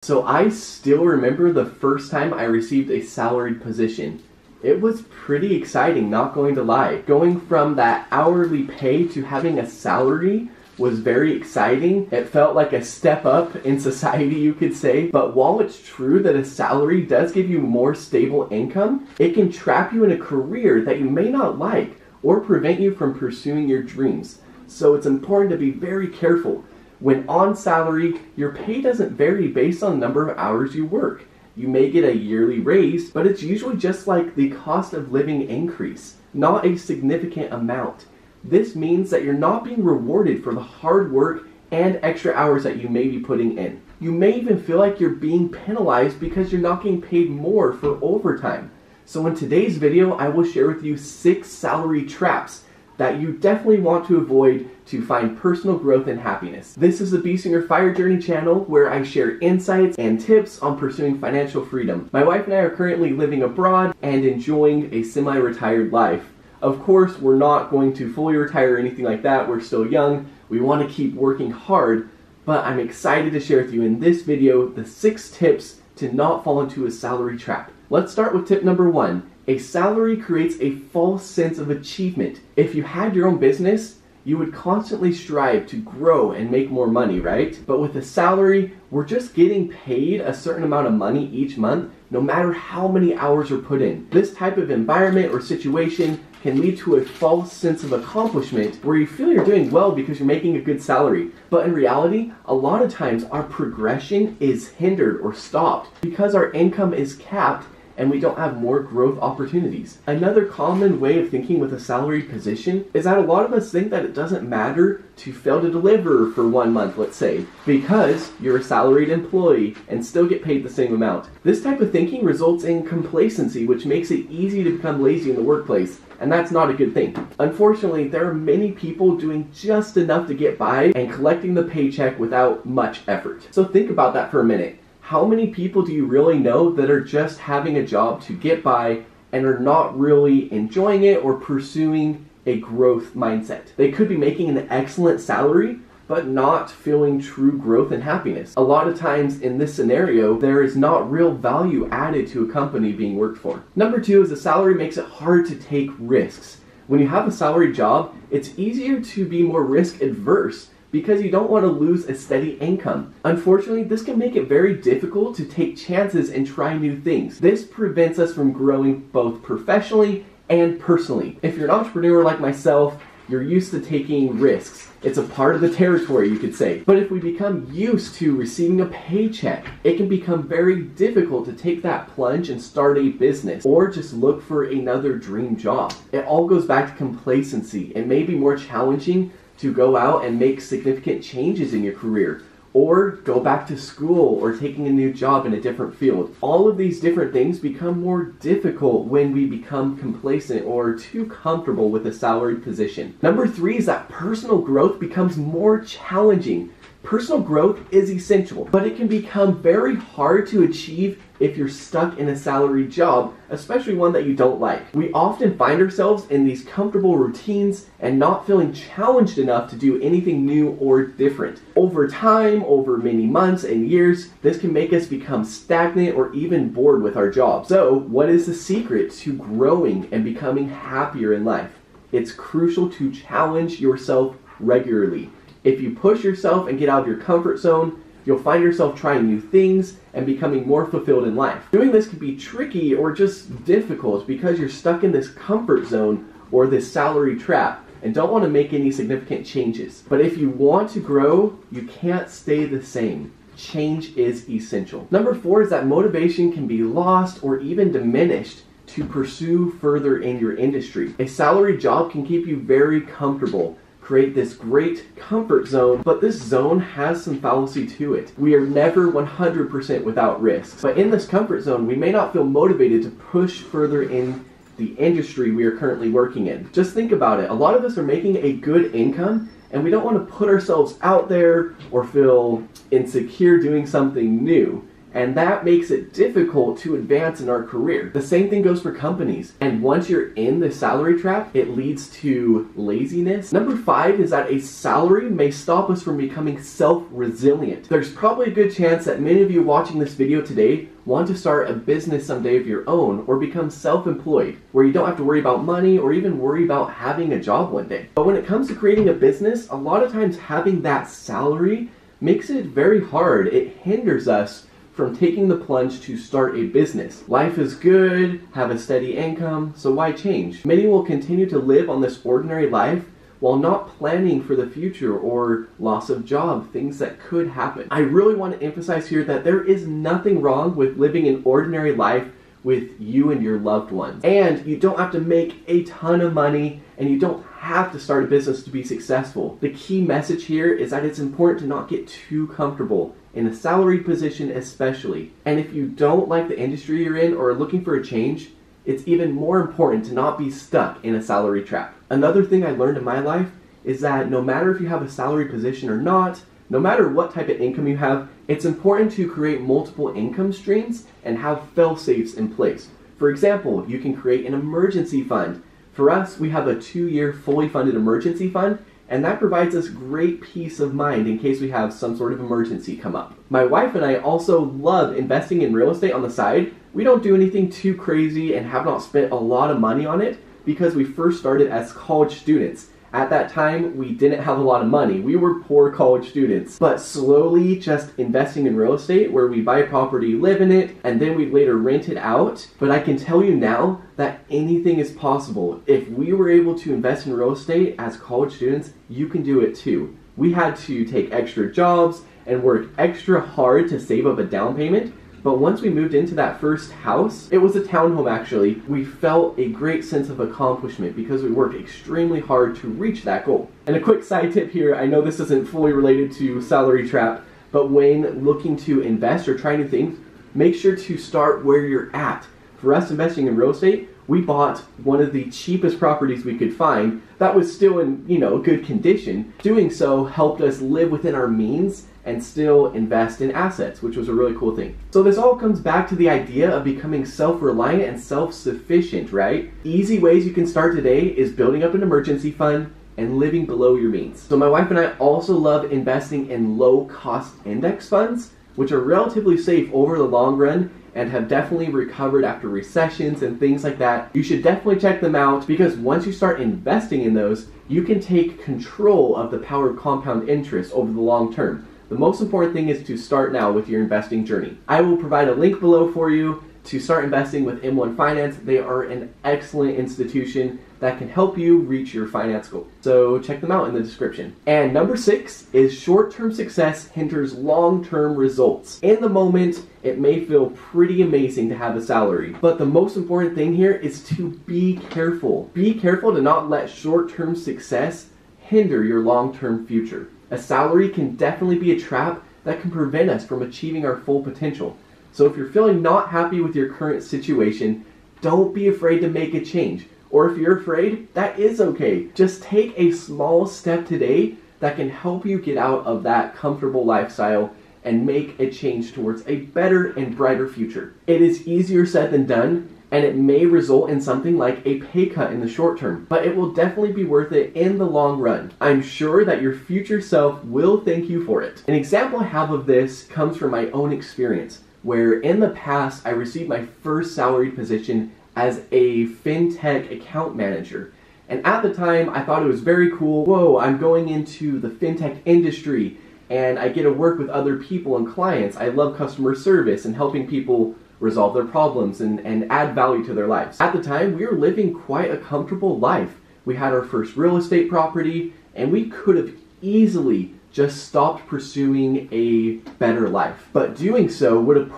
So I still remember the first time I received a salaried position. It was pretty exciting, not going to lie. Going from that hourly pay to having a salary was very exciting. It felt like a step up in society, you could say. But while it's true that a salary does give you more stable income, it can trap you in a career that you may not like or prevent you from pursuing your dreams. So it's important to be very careful. When on salary, your pay doesn't vary based on the number of hours you work. You may get a yearly raise, but it's usually just like the cost of living increase, not a significant amount. This means that you're not being rewarded for the hard work and extra hours that you may be putting in. You may even feel like you're being penalized because you're not getting paid more for overtime. So in today's video, I will share with you 6 salary traps that you definitely want to avoid to find personal growth and happiness. This is the Biesinger Fire Journey channel where I share insights and tips on pursuing financial freedom. My wife and I are currently living abroad and enjoying a semi-retired life. Of course, we're not going to fully retire or anything like that. We're still young. We want to keep working hard, but I'm excited to share with you in this video the 6 tips to not fall into a salary trap. Let's start with tip number 1. A salary creates a false sense of achievement. If you had your own business, you would constantly strive to grow and make more money, right? But with a salary, we're just getting paid a certain amount of money each month, no matter how many hours are put in. This type of environment or situation can lead to a false sense of accomplishment where you feel you're doing well because you're making a good salary. But in reality, a lot of times our progression is hindered or stopped because our income is capped and we don't have more growth opportunities. Another common way of thinking with a salaried position is that a lot of us think that it doesn't matter to fail to deliver for 1 month, let's say, because you're a salaried employee and still get paid the same amount. This type of thinking results in complacency, which makes it easy to become lazy in the workplace, and that's not a good thing. Unfortunately, there are many people doing just enough to get by and collecting the paycheck without much effort. So think about that for a minute. How many people do you really know that are just having a job to get by and are not really enjoying it or pursuing a growth mindset? They could be making an excellent salary, but not feeling true growth and happiness. A lot of times in this scenario, there is not real value added to a company being worked for. Number 2 is the salary makes it hard to take risks. When you have a salary job, it's easier to be more risk adverse because you don't want to lose a steady income. Unfortunately, this can make it very difficult to take chances and try new things. This prevents us from growing both professionally and personally. If you're an entrepreneur like myself, you're used to taking risks. It's a part of the territory, you could say. But if we become used to receiving a paycheck, it can become very difficult to take that plunge and start a business or just look for another dream job. It all goes back to complacency. It may be more challenging to go out and make significant changes in your career, or go back to school or taking a new job in a different field. All of these different things become more difficult when we become complacent or too comfortable with a salaried position. Number 3 is that personal growth becomes more challenging. Personal growth is essential, but it can become very hard to achieve if you're stuck in a salaried job, especially one that you don't like. We often find ourselves in these comfortable routines and not feeling challenged enough to do anything new or different. Over time, over many months and years, this can make us become stagnant or even bored with our job. So, what is the secret to growing and becoming happier in life? It's crucial to challenge yourself regularly. If you push yourself and get out of your comfort zone, you'll find yourself trying new things and becoming more fulfilled in life. Doing this can be tricky or just difficult because you're stuck in this comfort zone or this salary trap and don't want to make any significant changes. But if you want to grow, you can't stay the same. Change is essential. Number 4 is that motivation can be lost or even diminished to pursue further in your industry. A salary job can keep you very comfortable, create this great comfort zone, but this zone has some fallacy to it. We are never 100% without risks, but in this comfort zone, we may not feel motivated to push further in the industry we are currently working in. Just think about it. A lot of us are making a good income, and we don't want to put ourselves out there or feel insecure doing something new. and that makes it difficult to advance in our career. The same thing goes for companies. And once you're in the salary trap, it leads to laziness. Number 5 is that a salary may stop us from becoming self-resilient. There's probably a good chance that many of you watching this video today want to start a business someday of your own or become self-employed, where you don't have to worry about money or even worry about having a job one day. But when it comes to creating a business, a lot of times having that salary makes it very hard. It hinders us from taking the plunge to start a business. Life is good, have a steady income, so why change? Many will continue to live on this ordinary life while not planning for the future or loss of job, things that could happen. I really want to emphasize here that there is nothing wrong with living an ordinary life with you and your loved ones. And you don't have to make a ton of money, and you don't have to start a business to be successful. The key message here is that it's important to not get too comfortable in a salaried position especially. And if you don't like the industry you're in or are looking for a change, it's even more important to not be stuck in a salary trap. Another thing I learned in my life is that no matter if you have a salary position or not, no matter what type of income you have, it's important to create multiple income streams and have fail-safes in place. For example, you can create an emergency fund. For us, we have a 2-year fully funded emergency fund, and that provides us great peace of mind in case we have some sort of emergency come up. My wife and I also love investing in real estate on the side. We don't do anything too crazy and have not spent a lot of money on it because we first started as college students. At that time, we didn't have a lot of money. We were poor college students. But slowly just investing in real estate where we buy property, live in it, and then we later rent it out. But I can tell you now that anything is possible. If we were able to invest in real estate as college students, you can do it too. We had to take extra jobs and work extra hard to save up a down payment. But once we moved into that first house, it was a townhome actually, we felt a great sense of accomplishment because we worked extremely hard to reach that goal. And a quick side tip here, I know this isn't fully related to salary trap, but when looking to invest or try new things, make sure to start where you're at. For us investing in real estate, we bought one of the cheapest properties we could find that was still in, good condition. Doing so helped us live within our means and still invest in assets, which was a really cool thing. So this all comes back to the idea of becoming self-reliant and self-sufficient, right? Easy ways you can start today is building up an emergency fund and living below your means. So my wife and I also love investing in low-cost index funds, which are relatively safe over the long run and have definitely recovered after recessions and things like that. You should definitely check them out because once you start investing in those, you can take control of the power of compound interest over the long term. The most important thing is to start now with your investing journey. I will provide a link below for you to start investing with M1 Finance. They are an excellent institution that can help you reach your finance goal. So check them out in the description. And number 6 is short-term success hinders long-term results. In the moment, it may feel pretty amazing to have a salary, but the most important thing here is to be careful. Be careful to not let short-term success hinder your long-term future. A salary can definitely be a trap that can prevent us from achieving our full potential. So if you're feeling not happy with your current situation, don't be afraid to make a change. Or if you're afraid, that is okay. Just take a small step today that can help you get out of that comfortable lifestyle and make a change towards a better and brighter future. It is easier said than done, and it may result in something like a pay cut in the short term, but it will definitely be worth it in the long run. I'm sure that your future self will thank you for it. An example I have of this comes from my own experience, where in the past I received my first salaried position as a fintech account manager. And at the time I thought it was very cool. Whoa, I'm going into the fintech industry and I get to work with other people and clients. I love customer service and helping people resolve their problems and add value to their lives. At the time, we were living quite a comfortable life. We had our first real estate property, and we could have easily just stopped pursuing a better life. But doing so would have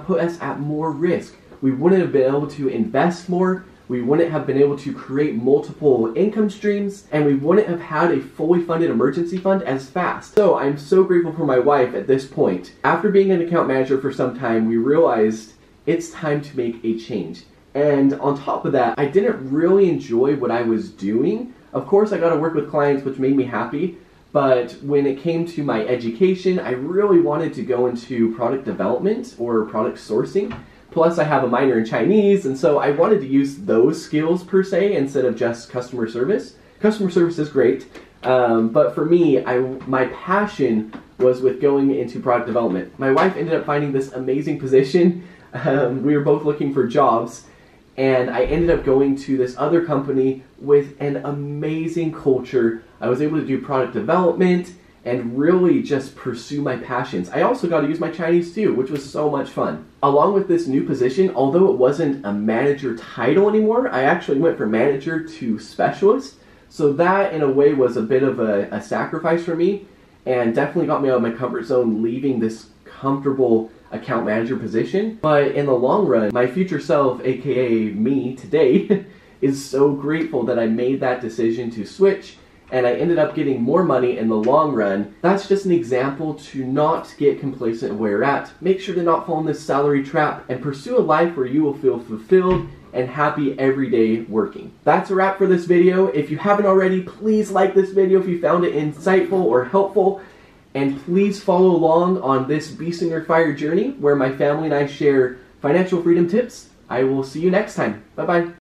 put us at more risk. We wouldn't have been able to invest more, we wouldn't have been able to create multiple income streams, and we wouldn't have had a fully funded emergency fund as fast. So I'm so grateful for my wife at this point. After being an account manager for some time, we realized it's time to make a change. And on top of that, I didn't really enjoy what I was doing. Of course, I got to work with clients, which made me happy, But when it came to my education, I really wanted to go into product development or product sourcing. Plus, I have a minor in Chinese, and so I wanted to use those skills per se instead of just customer service. Customer service is great, but for me, my passion was with going into product development. My wife ended up finding this amazing position. We were both looking for jobs, and I ended up going to this other company with an amazing culture. I was able to do product development and really just pursue my passions. I also got to use my Chinese too, which was so much fun. Along with this new position, although it wasn't a manager title anymore, I actually went from manager to specialist. So that in a way was a bit of a sacrifice for me, and definitely got me out of my comfort zone, leaving this comfortable account manager position. But in the long run, my future self, aka me today, is so grateful that I made that decision to switch, and I ended up getting more money in the long run. That's just an example to not get complacent where you're at. Make sure to not fall in this salary trap and pursue a life where you will feel fulfilled and happy every day working. That's a wrap for this video. If you haven't already, please like this video if you found it insightful or helpful. And please follow along on this Biesinger Fire journey where my family and I share financial freedom tips. I will see you next time. Bye-bye.